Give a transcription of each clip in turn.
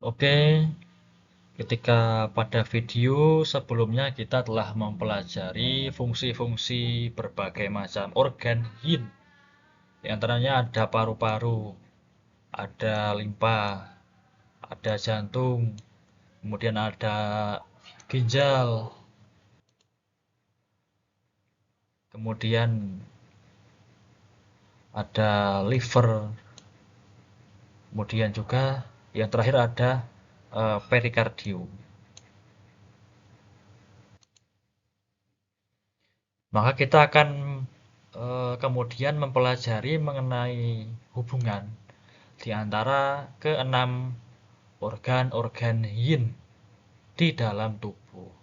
Oke, ketika pada video sebelumnya kita telah mempelajari fungsi-fungsi berbagai macam organ yin. Di antaranya ada paru-paru, ada limpa, ada jantung, kemudian ada ginjal, kemudian ada liver, kemudian juga yang terakhir ada perikardium. Maka kita akan kemudian mempelajari mengenai hubungan di antara keenam organ-organ yin di dalam tubuh.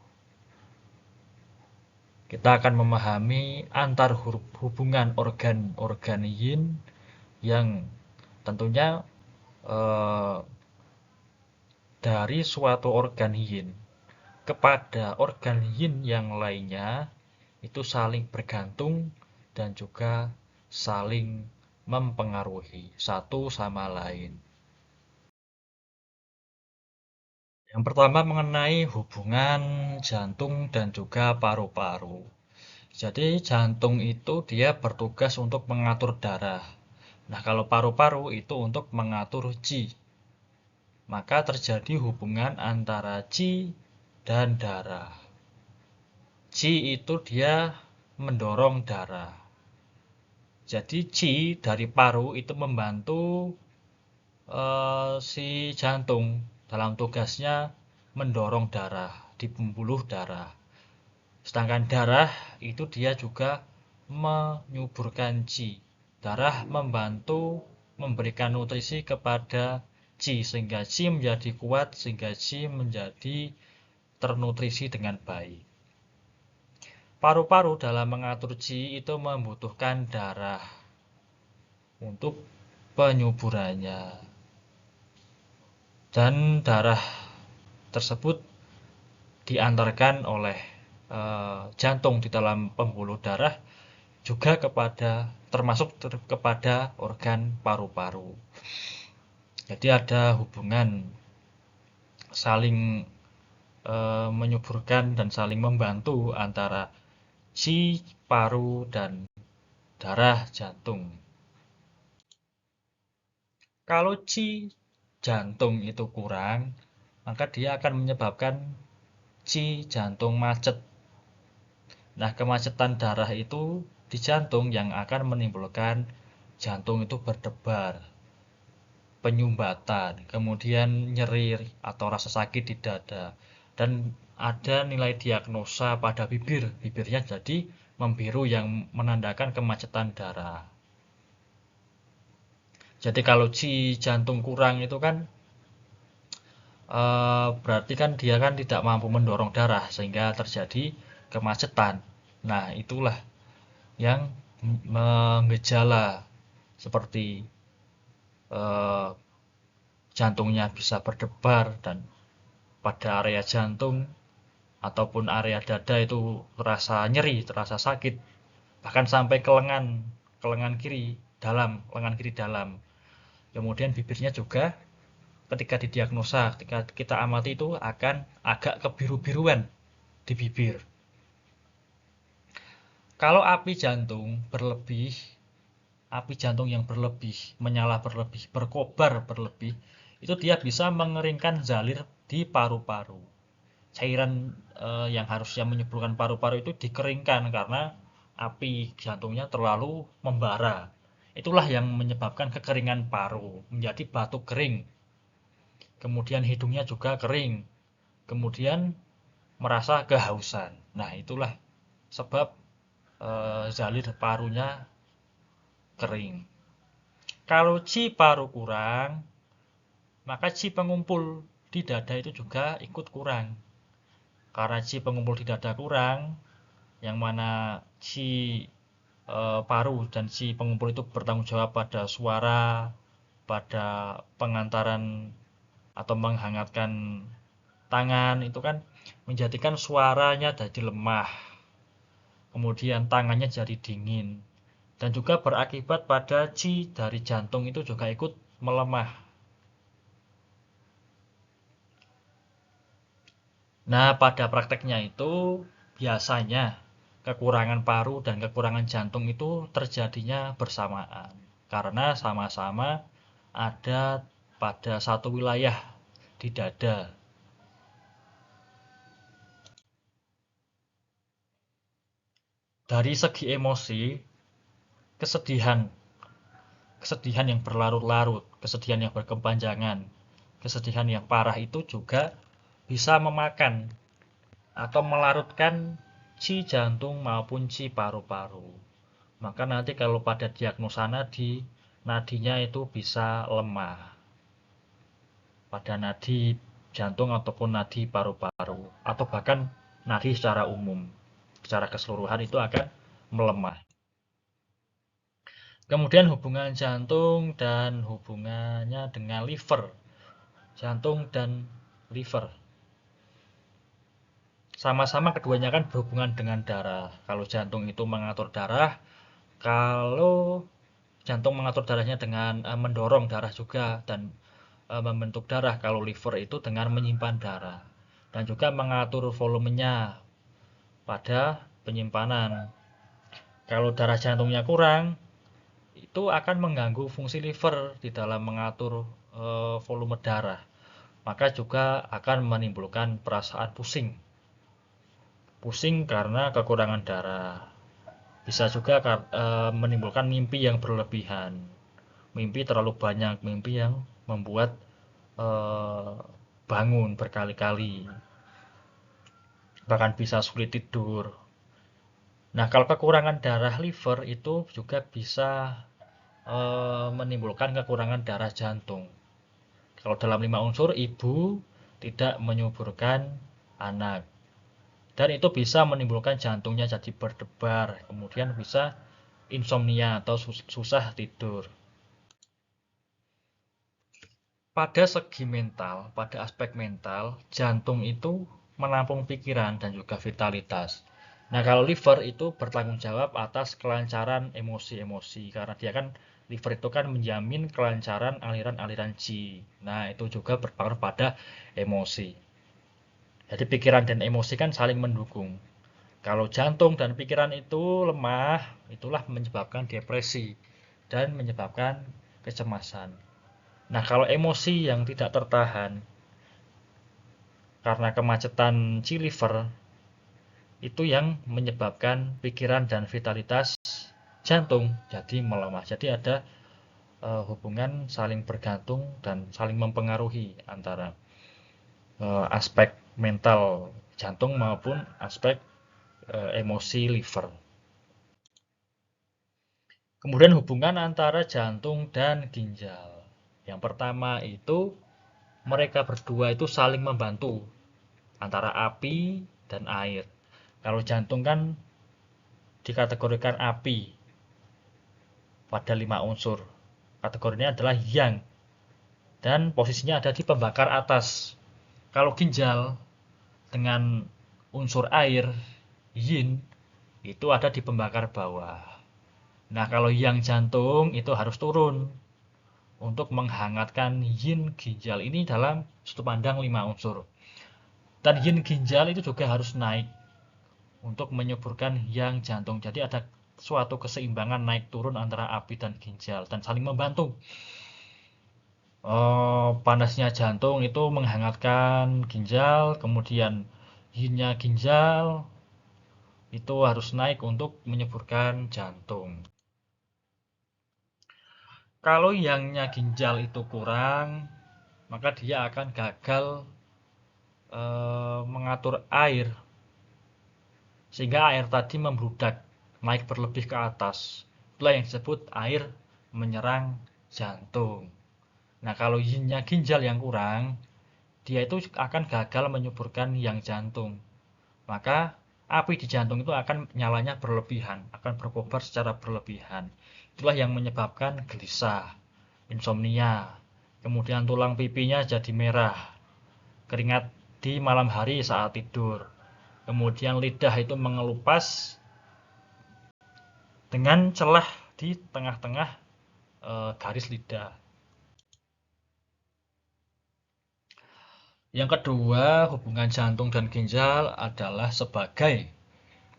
Kita akan memahami antar hubungan organ-organ yin yang tentunya eh, dari suatu organ yin kepada organ yin yang lainnya itu saling bergantung dan juga saling mempengaruhi satu sama lain. Yang pertama mengenai hubungan jantung dan juga paru-paru. Jadi jantung itu dia bertugas untuk mengatur darah. Nah, kalau paru-paru itu untuk mengatur qi. Maka terjadi hubungan antara qi dan darah. Qi itu dia mendorong darah. Jadi qi dari paru itu membantu si jantung dalam tugasnya mendorong darah di pembuluh darah. Sedangkan darah itu dia juga menyuburkan qi. Darah membantu memberikan nutrisi kepada qi sehingga qi menjadi kuat, sehingga qi menjadi ternutrisi dengan baik. Paru-paru dalam mengatur qi itu membutuhkan darah untuk penyuburannya. Dan darah tersebut diantarkan oleh jantung di dalam pembuluh darah juga termasuk kepada organ paru-paru. Jadi ada hubungan saling menyuburkan dan saling membantu antara qi paru dan darah jantung. Kalau qi jantung itu kurang, maka dia akan menyebabkan qi jantung macet. Nah, kemacetan darah itu di jantung yang akan menimbulkan jantung itu berdebar, penyumbatan, kemudian nyeri atau rasa sakit di dada. Dan ada nilai diagnosa pada bibir. Bibirnya jadi membiru yang menandakan kemacetan darah. Jadi kalau qi jantung kurang itu kan berarti kan dia kan tidak mampu mendorong darah sehingga terjadi kemacetan. Nah, itulah yang mengejala seperti eh, jantungnya bisa berdebar dan pada area jantung ataupun area dada itu terasa nyeri, terasa sakit, bahkan sampai ke lengan kiri dalam, lengan kiri dalam. Kemudian bibirnya juga ketika didiagnosa, ketika kita amati itu akan agak kebiru-biruan di bibir. Kalau api jantung berlebih, api jantung yang berlebih, menyala berlebih, berkobar berlebih, itu dia bisa mengeringkan zalir di paru-paru. Cairan yang harusnya menyuburkan paru-paru itu dikeringkan karena api jantungnya terlalu membara. Itulah yang menyebabkan kekeringan paru, menjadi batuk kering. Kemudian hidungnya juga kering. Kemudian merasa kehausan. Nah, itulah sebab zalir parunya kering. Kalau qi paru kurang, maka qi pengumpul di dada itu juga ikut kurang. Karena qi pengumpul di dada kurang, yang mana qi paru dan qi pengumpul itu bertanggung jawab pada suara, pada pengantaran atau menghangatkan tangan, itu kan menjadikan suaranya jadi lemah. Kemudian tangannya jadi dingin. Dan juga berakibat pada qi dari jantung itu juga ikut melemah. Nah, pada prakteknya itu biasanya kekurangan paru dan kekurangan jantung itu terjadinya bersamaan karena sama-sama ada pada satu wilayah di dada. Dari segi emosi, kesedihan, kesedihan yang berlarut-larut, kesedihan yang berkepanjangan, kesedihan yang parah itu juga bisa memakan atau melarutkan ci jantung maupun ci paru-paru. Maka nanti kalau pada diagnosa nadi, nadinya itu bisa lemah pada nadi jantung ataupun nadi paru-paru atau bahkan nadi secara umum, secara keseluruhan itu akan melemah. Kemudian hubungan jantung dan hubungannya dengan liver. Jantung dan liver. Sama-sama keduanya kan berhubungan dengan darah. Kalau jantung itu mengatur darah, kalau jantung mengatur darahnya dengan mendorong darah juga dan membentuk darah. Kalau liver itu dengan menyimpan darah dan juga mengatur volumenya pada penyimpanan. Kalau darah jantungnya kurang, itu akan mengganggu fungsi liver di dalam mengatur volume darah. Maka juga akan menimbulkan perasaan pusing. Pusing karena kekurangan darah. Bisa juga menimbulkan mimpi yang berlebihan. Mimpi terlalu banyak, mimpi yang membuat bangun berkali-kali. Bahkan bisa sulit tidur. Nah, kalau kekurangan darah liver itu juga bisa menimbulkan kekurangan darah jantung. Kalau dalam 5 unsur, ibu tidak menyuburkan anak. Dan itu bisa menimbulkan jantungnya jadi berdebar. Kemudian bisa insomnia atau susah tidur. Pada segi mental, pada aspek mental, jantung itu menampung pikiran dan juga vitalitas. Nah, kalau liver itu bertanggung jawab atas kelancaran emosi-emosi karena dia kan liver itu kan menjamin kelancaran aliran-aliran qi. Nah, itu juga berpengaruh pada emosi. Jadi pikiran dan emosi kan saling mendukung. Kalau jantung dan pikiran itu lemah, itulah menyebabkan depresi dan menyebabkan kecemasan. Nah, kalau emosi yang tidak tertahan karena kemacetan qi liver, itu yang menyebabkan pikiran dan vitalitas jantung jadi melemah. Jadi ada hubungan saling bergantung dan saling mempengaruhi antara aspek mental jantung maupun aspek emosi liver. Kemudian hubungan antara jantung dan ginjal. Yang pertama itu mereka berdua itu saling membantu antara api dan air. Kalau jantung kan dikategorikan api pada 5 unsur. Kategorinya adalah yang dan posisinya ada di pembakar atas. Kalau ginjal dengan unsur air, yin, itu ada di pembakar bawah. Nah, kalau yang jantung itu harus turun untuk menghangatkan yin ginjal ini dalam sudut pandang 5 unsur. Dan yin ginjal itu juga harus naik untuk menyuburkan yang jantung. Jadi ada suatu keseimbangan naik turun antara api dan ginjal dan saling membantu. Panasnya jantung itu menghangatkan ginjal, kemudian yinnya ginjal itu harus naik untuk menyuburkan jantung. Kalau yangnya ginjal itu kurang, maka dia akan gagal mengatur air sehingga air tadi membludak naik berlebih ke atas. Itulah yang disebut air menyerang jantung. Nah, kalau yinnya ginjal yang kurang, dia itu akan gagal menyuburkan yang jantung. Maka api di jantung itu akan nyalanya berlebihan, akan berkobar secara berlebihan. Itulah yang menyebabkan gelisah, insomnia, kemudian tulang pipinya jadi merah, keringat di malam hari saat tidur, kemudian lidah itu mengelupas dengan celah di tengah-tengah garis lidah. Yang kedua, hubungan jantung dan ginjal adalah sebagai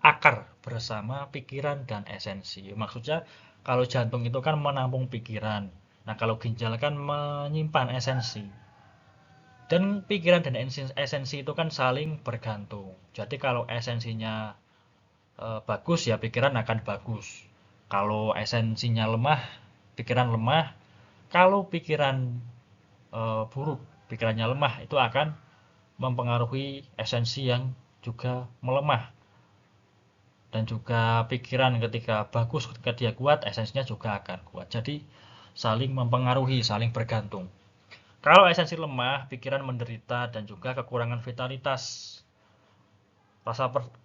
akar bersama pikiran dan esensi. Maksudnya kalau jantung itu kan menampung pikiran. Nah, kalau ginjal kan menyimpan esensi. Dan pikiran dan esensi itu kan saling bergantung. Jadi kalau esensinya bagus ya pikiran akan bagus. Kalau esensinya lemah, pikiran lemah. Kalau pikiran buruk, pikirannya lemah, itu akan mempengaruhi esensi yang juga melemah. Dan juga pikiran ketika bagus, ketika dia kuat, esensinya juga akan kuat. Jadi saling mempengaruhi, saling bergantung. Kalau esensi lemah, pikiran menderita dan juga kekurangan vitalitas.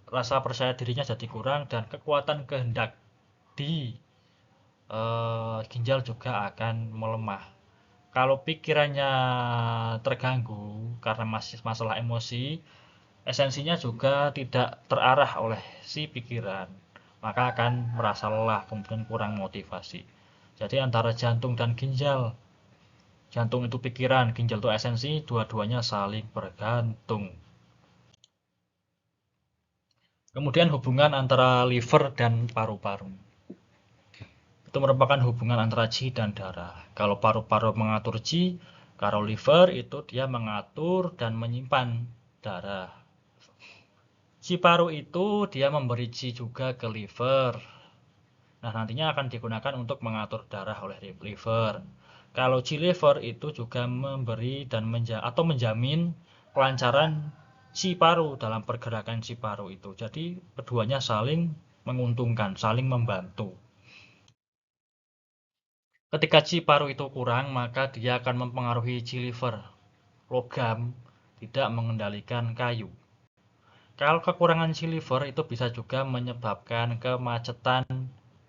Rasa percaya dirinya jadi kurang dan kekuatan kehendak di ginjal juga akan melemah. Kalau pikirannya terganggu karena masih masalah emosi, esensinya juga tidak terarah oleh si pikiran, maka akan merasa lelah, kemudian kurang motivasi. Jadi antara jantung dan ginjal, jantung itu pikiran, ginjal itu esensi, dua-duanya saling bergantung. Kemudian hubungan antara liver dan paru-paru. Itu merupakan hubungan antara qi dan darah. Kalau paru-paru mengatur qi, kalau liver itu dia mengatur dan menyimpan darah. Qi paru itu dia memberi qi juga ke liver. Nah, nantinya akan digunakan untuk mengatur darah oleh liver. Kalau qi liver itu juga memberi dan menjamin kelancaran qi paru dalam pergerakan qi paru itu. Jadi, keduanya saling menguntungkan, saling membantu. Ketika qi paru itu kurang, maka dia akan mempengaruhi qi liver. Logam tidak mengendalikan kayu. Kalau kekurangan qi liver itu bisa juga menyebabkan kemacetan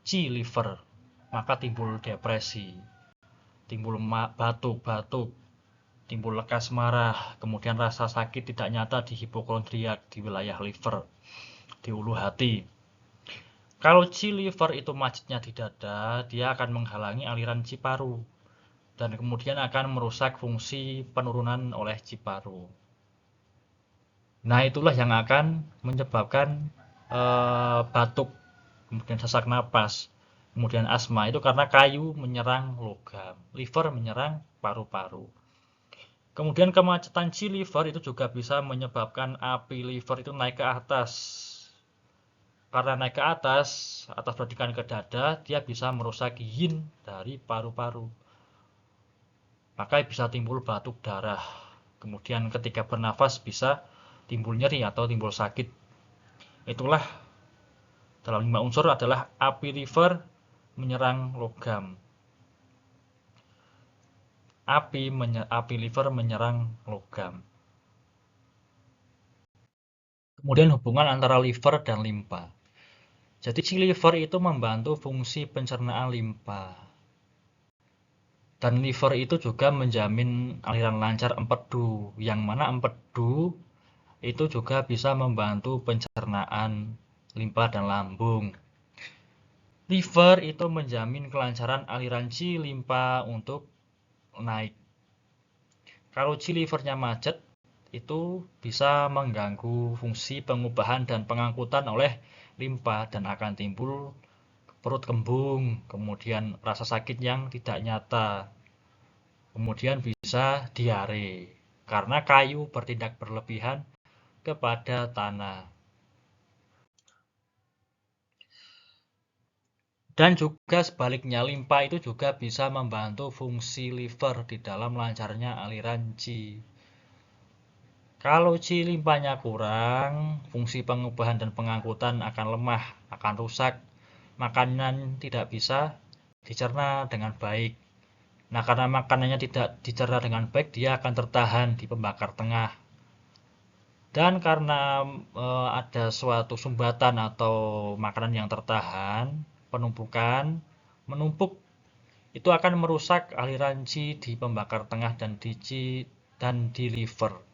qi liver. Maka timbul depresi, timbul batuk-batuk, timbul lekas marah, kemudian rasa sakit tidak nyata di hipokondriak di wilayah liver, di ulu hati. Kalau qi liver itu macetnya di dada, dia akan menghalangi aliran qi paru dan kemudian akan merusak fungsi penurunan oleh qi paru. Nah, itulah yang akan menyebabkan batuk, kemudian sesak napas, kemudian asma. Itu karena kayu menyerang logam, liver menyerang paru-paru. Kemudian kemacetan qi liver itu juga bisa menyebabkan api liver itu naik ke atas. Karena naik ke atas berdikan ke dada, dia bisa merusak yin dari paru-paru. Maka bisa timbul batuk darah. Kemudian ketika bernafas bisa timbul nyeri atau timbul sakit. Itulah dalam 5 unsur adalah api liver menyerang logam. Api liver menyerang logam. Kemudian hubungan antara liver dan limpa. Jadi si liver itu membantu fungsi pencernaan limpa. Dan liver itu juga menjamin aliran lancar empedu, yang mana empedu itu juga bisa membantu pencernaan limpa dan lambung. Liver itu menjamin kelancaran aliran qi limpa untuk naik. Kalau qi livernya macet, itu bisa mengganggu fungsi pengubahan dan pengangkutan oleh limpa dan akan timbul perut kembung, kemudian rasa sakit yang tidak nyata, kemudian bisa diare karena kayu bertindak berlebihan kepada tanah. Dan juga sebaliknya, limpa itu juga bisa membantu fungsi liver di dalam lancarnya aliran qi. Kalau qi limpanya kurang, fungsi pengubahan dan pengangkutan akan lemah, akan rusak. Makanan tidak bisa dicerna dengan baik. Nah, karena makanannya tidak dicerna dengan baik, dia akan tertahan di pembakar tengah. Dan karena ada suatu sumbatan atau makanan yang tertahan, penumpukan, menumpuk, itu akan merusak aliran qi di pembakar tengah dan di liver.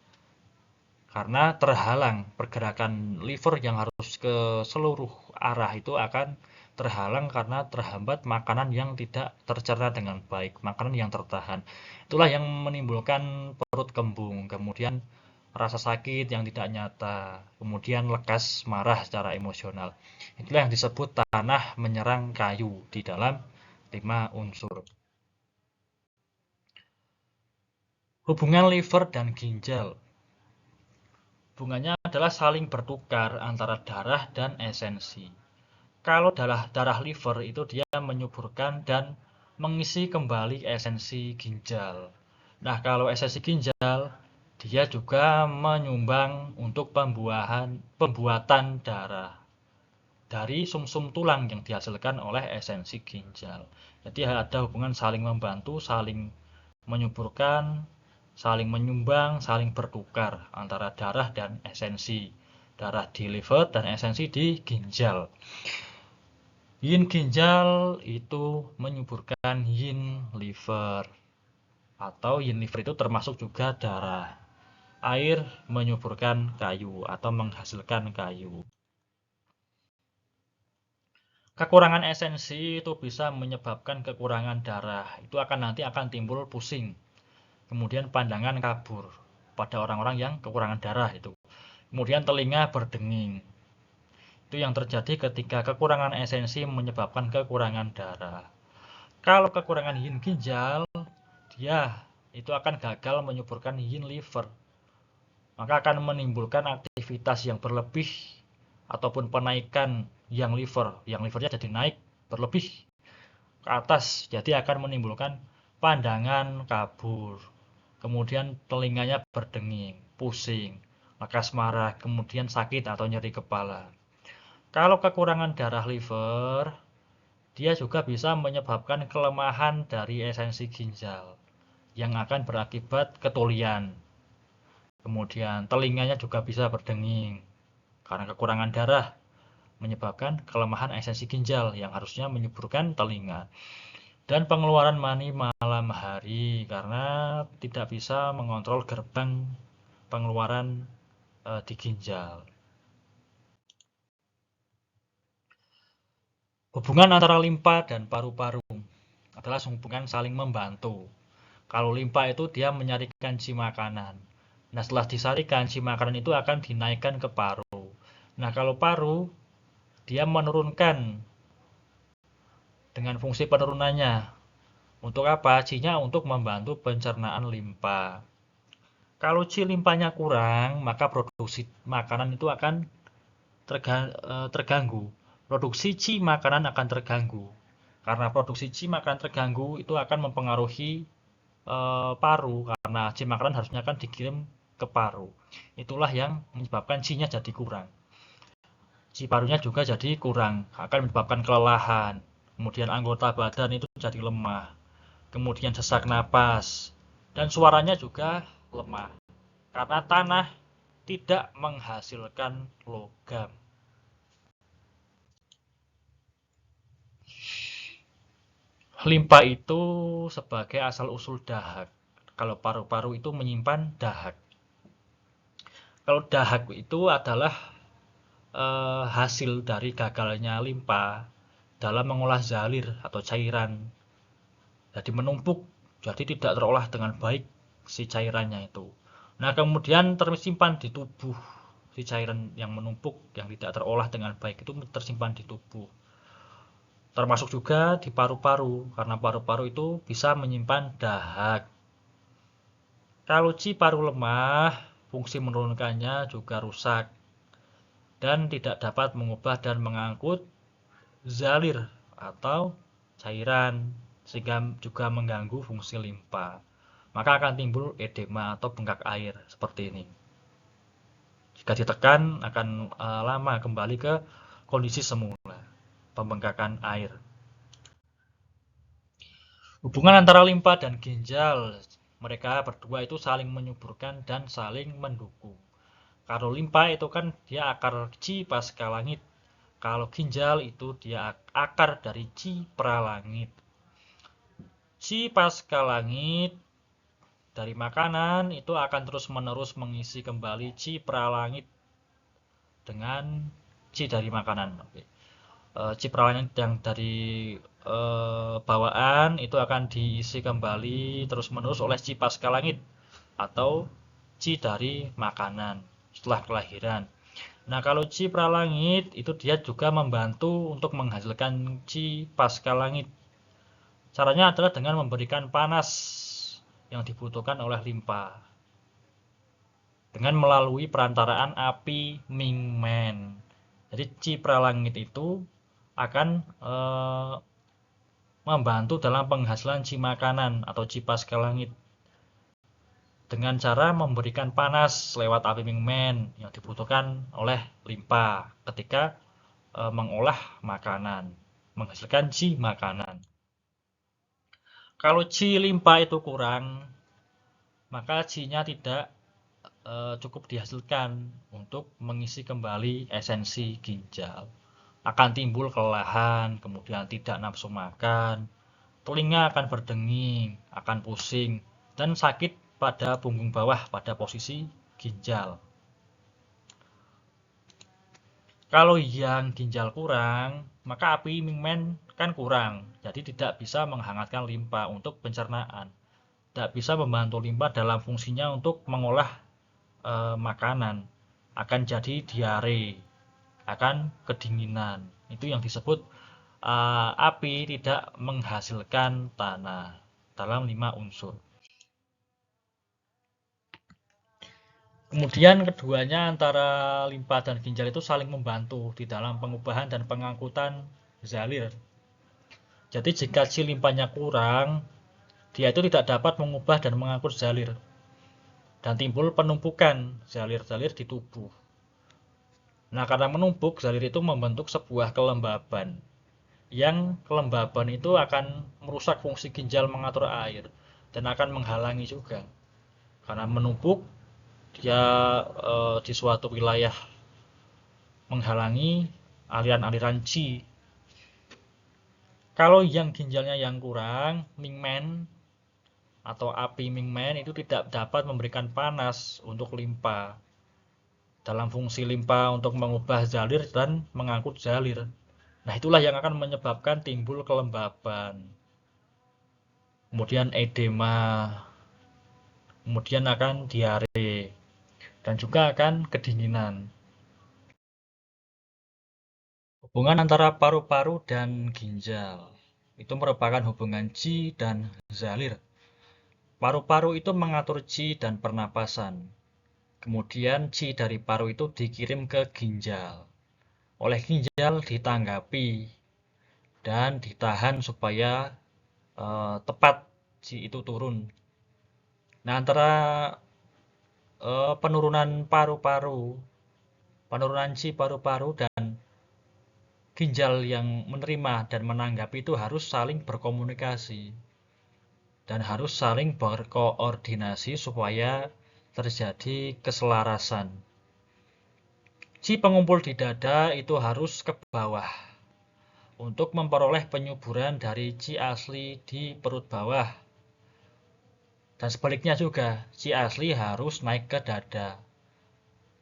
Karena terhalang pergerakan liver yang harus ke seluruh arah itu akan terhalang karena terhambat makanan yang tidak tercerna dengan baik, makanan yang tertahan. Itulah yang menimbulkan perut kembung, kemudian rasa sakit yang tidak nyata, kemudian lekas marah secara emosional. Itulah yang disebut tanah menyerang kayu di dalam 5 unsur. Hubungan liver dan ginjal. Hubungannya adalah saling bertukar antara darah dan esensi. Kalau darah liver itu dia menyuburkan dan mengisi kembali esensi ginjal. Nah, kalau esensi ginjal dia juga menyumbang untuk pembuatan darah dari sumsum tulang yang dihasilkan oleh esensi ginjal. Jadi ada hubungan saling membantu, saling menyuburkan, saling menyumbang, saling bertukar antara darah dan esensi. Darah di liver dan esensi di ginjal. Yin ginjal itu menyuburkan yin liver. Atau yin liver itu termasuk juga darah. Air menyuburkan kayu atau menghasilkan kayu. Kekurangan esensi itu bisa menyebabkan kekurangan darah. Itu nanti akan timbul pusing. Kemudian pandangan kabur pada orang-orang yang kekurangan darah itu. Kemudian telinga berdenging. Itu yang terjadi ketika kekurangan esensi menyebabkan kekurangan darah. Kalau kekurangan yin ginjal, dia itu akan gagal menyuburkan yin liver. Maka akan menimbulkan aktivitas yang berlebih ataupun penaikan yang livernya jadi naik berlebih ke atas, jadi akan menimbulkan pandangan kabur, kemudian telinganya berdenging, pusing, lekas marah, kemudian sakit atau nyeri kepala. Kalau kekurangan darah liver, dia juga bisa menyebabkan kelemahan dari esensi ginjal yang akan berakibat ketulian. Kemudian telinganya juga bisa berdenging karena kekurangan darah, menyebabkan kelemahan esensi ginjal yang harusnya menyuburkan telinga. Dan pengeluaran mani malam hari karena tidak bisa mengontrol gerbang pengeluaran di ginjal. Hubungan antara limpa dan paru-paru adalah hubungan saling membantu. Kalau limpa itu dia menyarikan si makanan. Nah, setelah disarikan, si makanan itu akan dinaikkan ke paru. Nah, kalau paru, dia menurunkan dengan fungsi penurunannya. Untuk apa? Ci-nya untuk membantu pencernaan limpa. Kalau ci limpanya kurang, maka produksi makanan itu akan terganggu. Produksi ci makanan akan terganggu. Karena produksi ci makanan terganggu, itu akan mempengaruhi paru. Karena ci makanan harusnya akan dikirim ke paru. Itulah yang menyebabkan ci-nya jadi kurang. Ci parunya juga jadi kurang, akan menyebabkan kelelahan. Kemudian anggota badan itu jadi lemah. Kemudian sesak napas. Dan suaranya juga lemah. Karena tanah tidak menghasilkan logam. Limpa itu sebagai asal-usul dahak. Kalau paru-paru itu menyimpan dahak. Kalau dahak itu adalah hasil dari gagalnya limpa dalam mengolah zalir atau cairan. Jadi menumpuk, jadi tidak terolah dengan baik si cairannya itu. Nah, kemudian tersimpan di tubuh. Si cairan yang menumpuk, yang tidak terolah dengan baik itu tersimpan di tubuh. Termasuk juga di paru-paru, karena paru-paru itu bisa menyimpan dahak. Kalau ci paru lemah, fungsi menurunkannya juga rusak dan tidak dapat mengubah dan mengangkut zalir atau cairan, sehingga juga mengganggu fungsi limpa. Maka akan timbul edema atau bengkak air seperti ini. Jika ditekan akan lama kembali ke kondisi semula, pembengkakan air. Hubungan antara limpa dan ginjal, mereka berdua itu saling menyuburkan dan saling mendukung. Kalau limpa itu kan dia akar ci paskalangit. Kalau ginjal itu dia akar dari ci pralangit. Ci paskalangit dari makanan itu akan terus-menerus mengisi kembali ci pralangit dengan ci dari makanan. Oke. cipralangit yang dari bawaan itu akan diisi kembali terus-menerus oleh ci pasca langit atau ci dari makanan setelah kelahiran. Nah, kalau ci pralangit itu dia juga membantu untuk menghasilkan ci pasca langit. Caranya adalah dengan memberikan panas yang dibutuhkan oleh limpa dengan melalui perantaraan api Mingmen. Jadi ci pralangit itu akan membantu dalam penghasilan ci makanan atau ci pasca langit dengan cara memberikan panas lewat api Mingmen yang dibutuhkan oleh limpa ketika mengolah makanan, menghasilkan ci makanan. Kalau ci limpa itu kurang, maka ci-nya tidak cukup dihasilkan untuk mengisi kembali esensi ginjal. Akan timbul kelelahan, kemudian tidak nafsu makan, telinga akan berdenging, akan pusing, dan sakit pada punggung bawah pada posisi ginjal. Kalau yang ginjal kurang, maka api Mingmen kan kurang, jadi tidak bisa menghangatkan limpa untuk pencernaan. Tidak bisa membantu limpa dalam fungsinya untuk mengolah makanan. Akan jadi diare, akan kedinginan. Itu yang disebut api tidak menghasilkan tanah dalam 5 unsur. Kemudian keduanya antara limpa dan ginjal itu saling membantu di dalam pengubahan dan pengangkutan zalir. Jadi jika si limpanya kurang, dia itu tidak dapat mengubah dan mengangkut zalir. Dan timbul penumpukan zalir-zalir di tubuh. Nah, karena menumpuk, zalir itu membentuk sebuah kelembaban. Yang kelembaban itu akan merusak fungsi ginjal mengatur air dan akan menghalangi juga. Karena menumpuk, dia di suatu wilayah menghalangi aliran-aliran qi. Kalau yang ginjalnya yang kurang, Mingmen atau api Mingmen itu tidak dapat memberikan panas untuk limpa. Dalam fungsi limpa untuk mengubah zalir dan mengangkut zalir. Nah, itulah yang akan menyebabkan timbul kelembaban. Kemudian edema. Kemudian akan diare. Dan juga akan kedinginan. Hubungan antara paru-paru dan ginjal. Itu merupakan hubungan qi dan zalir. Paru-paru itu mengatur qi dan pernapasan. Kemudian qi dari paru itu dikirim ke ginjal. Oleh ginjal ditanggapi dan ditahan supaya tepat qi itu turun. Nah, antara penurunan paru-paru, penurunan qi paru-paru dan ginjal yang menerima dan menanggapi itu harus saling berkomunikasi dan harus saling berkoordinasi supaya terjadi keselarasan. Qi pengumpul di dada itu harus ke bawah untuk memperoleh penyuburan dari qi asli di perut bawah. Dan sebaliknya juga, qi asli harus naik ke dada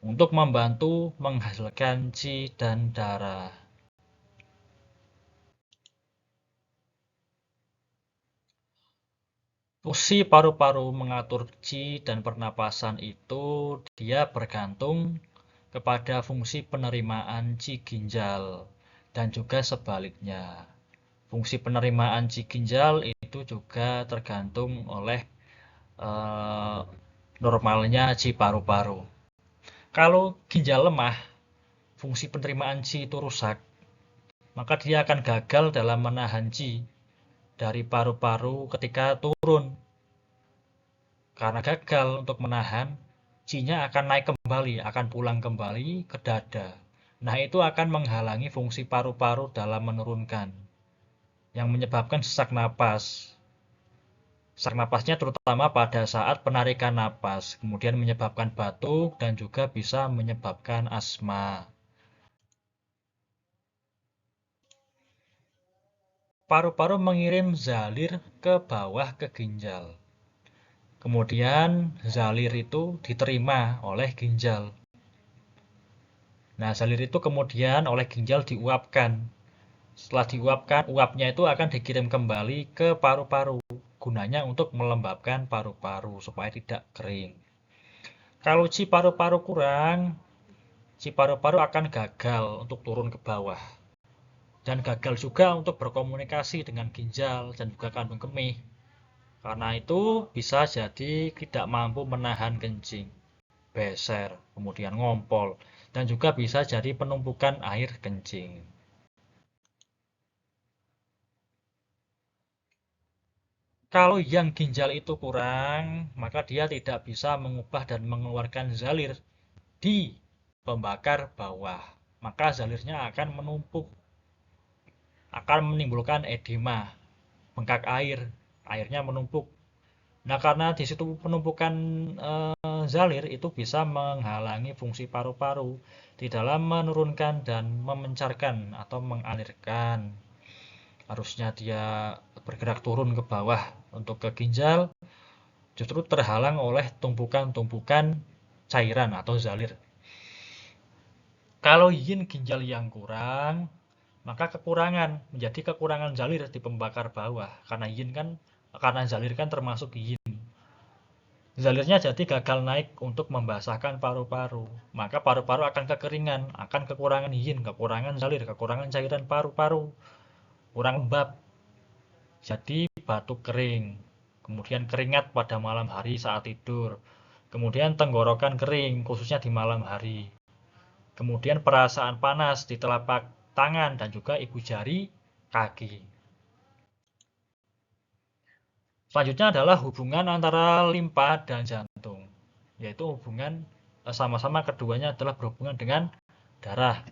untuk membantu menghasilkan qi dan darah. Fungsi paru-paru mengatur qi dan pernapasan itu dia bergantung kepada fungsi penerimaan qi ginjal dan juga sebaliknya. Fungsi penerimaan qi ginjal itu juga tergantung oleh normalnya qi paru-paru. Kalau ginjal lemah, fungsi penerimaan qi itu rusak, maka dia akan gagal dalam menahan qi dari paru-paru ketika turun. Karena gagal untuk menahan, qi-nya akan naik kembali, akan pulang kembali ke dada. Nah, itu akan menghalangi fungsi paru-paru dalam menurunkan, yang menyebabkan sesak napas. Sesak napasnya terutama pada saat penarikan napas, kemudian menyebabkan batuk dan juga bisa menyebabkan asma. Paru-paru mengirim zalir ke bawah ke ginjal. Kemudian zalir itu diterima oleh ginjal. Nah, zalir itu kemudian oleh ginjal diuapkan Setelah diuapkan, uapnya itu akan dikirim kembali ke paru-paru. Gunanya untuk melembabkan paru-paru supaya tidak kering. Kalau ci paru-paru kurang, ci paru-paru akan gagal untuk turun ke bawah. Dan gagal juga untuk berkomunikasi dengan ginjal dan juga kandung kemih. Karena itu bisa jadi tidak mampu menahan kencing, beser, kemudian ngompol, dan juga bisa jadi penumpukan air kencing. Kalau yang ginjal itu kurang, maka dia tidak bisa mengubah dan mengeluarkan zalir di pembakar bawah. Maka zalirnya akan menumpuk, akan menimbulkan edema, bengkak air, airnya menumpuk. Nah, karena di situ penumpukan zalir itu bisa menghalangi fungsi paru-paru di dalam menurunkan dan memencarkan atau mengalirkan. Harusnya dia bergerak turun ke bawah untuk ke ginjal, justru terhalang oleh tumpukan-tumpukan cairan atau zalir. Kalau yin ginjal yang kurang, maka kekurangan menjadi kekurangan zalir di pembakar bawah. Karena zalir kan termasuk yin. Zalirnya jadi gagal naik untuk membasahkan paru-paru. Maka paru-paru akan kekeringan, akan kekurangan yin, kekurangan zalir, kekurangan cairan paru-paru, kurang lembab. Jadi batuk kering, kemudian keringat pada malam hari saat tidur, kemudian tenggorokan kering, khususnya di malam hari. Kemudian perasaan panas di telapak tangan dan juga ibu jari kaki. Selanjutnya adalah hubungan antara limpa dan jantung, yaitu hubungan sama-sama keduanya adalah berhubungan dengan darah.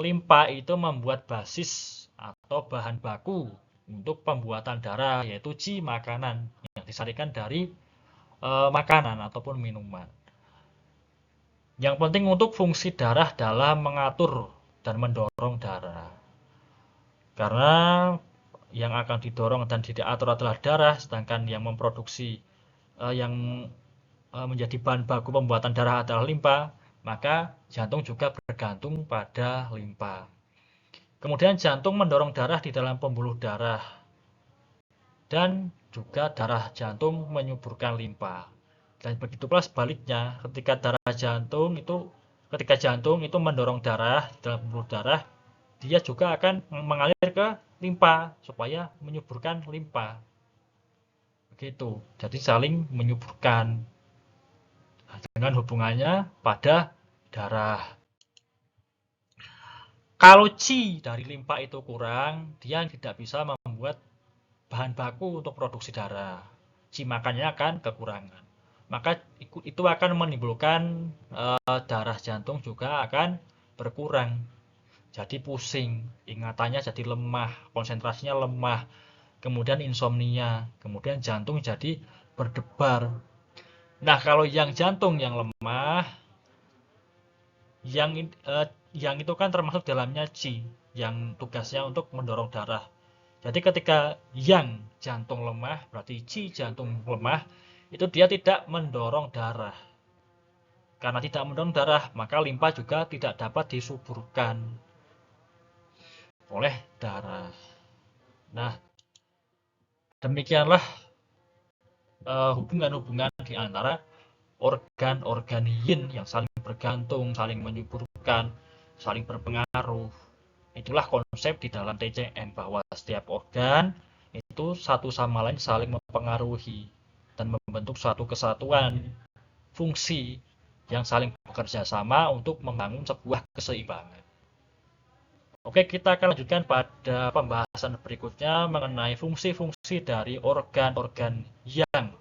Limpa itu membuat basis atau bahan baku untuk pembuatan darah, yaitu ci makanan yang disajikan dari makanan ataupun minuman. Yang penting untuk fungsi darah dalam mengatur dan mendorong darah. Karena yang akan didorong dan diatur adalah darah, sedangkan yang memproduksi yang menjadi bahan baku pembuatan darah adalah limpa, maka jantung juga bergantung pada limpa. Kemudian jantung mendorong darah di dalam pembuluh darah dan juga darah jantung menyuburkan limpa. Dan begitu pula sebaliknya, ketika jantung itu mendorong darah di dalam pembuluh darah, dia juga akan mengalir ke limpa supaya menyuburkan limpa. Begitu. Jadi saling menyuburkan dengan hubungannya pada darah. Kalau qi dari limpa itu kurang, dia tidak bisa membuat bahan baku untuk produksi darah. Qi makannya akan kekurangan. Maka itu akan menimbulkan darah jantung juga akan berkurang. Jadi pusing, ingatannya jadi lemah, konsentrasinya lemah, kemudian insomnia, kemudian jantung jadi berdebar. Nah, kalau yang jantung yang lemah, yang itu kan termasuk dalamnya qi, yang tugasnya untuk mendorong darah. Jadi ketika yang jantung lemah, berarti qi jantung lemah, itu dia tidak mendorong darah. Karena tidak mendorong darah, maka limpa juga tidak dapat disuburkan oleh darah. Nah, demikianlah hubungan-hubungan di antara organ-organ yin yang saling bergantung, saling menyuburkan, saling berpengaruh. Itulah konsep di dalam TCM, bahwa setiap organ itu satu sama lain saling mempengaruhi dan membentuk suatu kesatuan fungsi yang saling bekerja sama untuk membangun sebuah keseimbangan. Oke, kita akan lanjutkan pada pembahasan berikutnya mengenai fungsi-fungsi dari organ-organ yang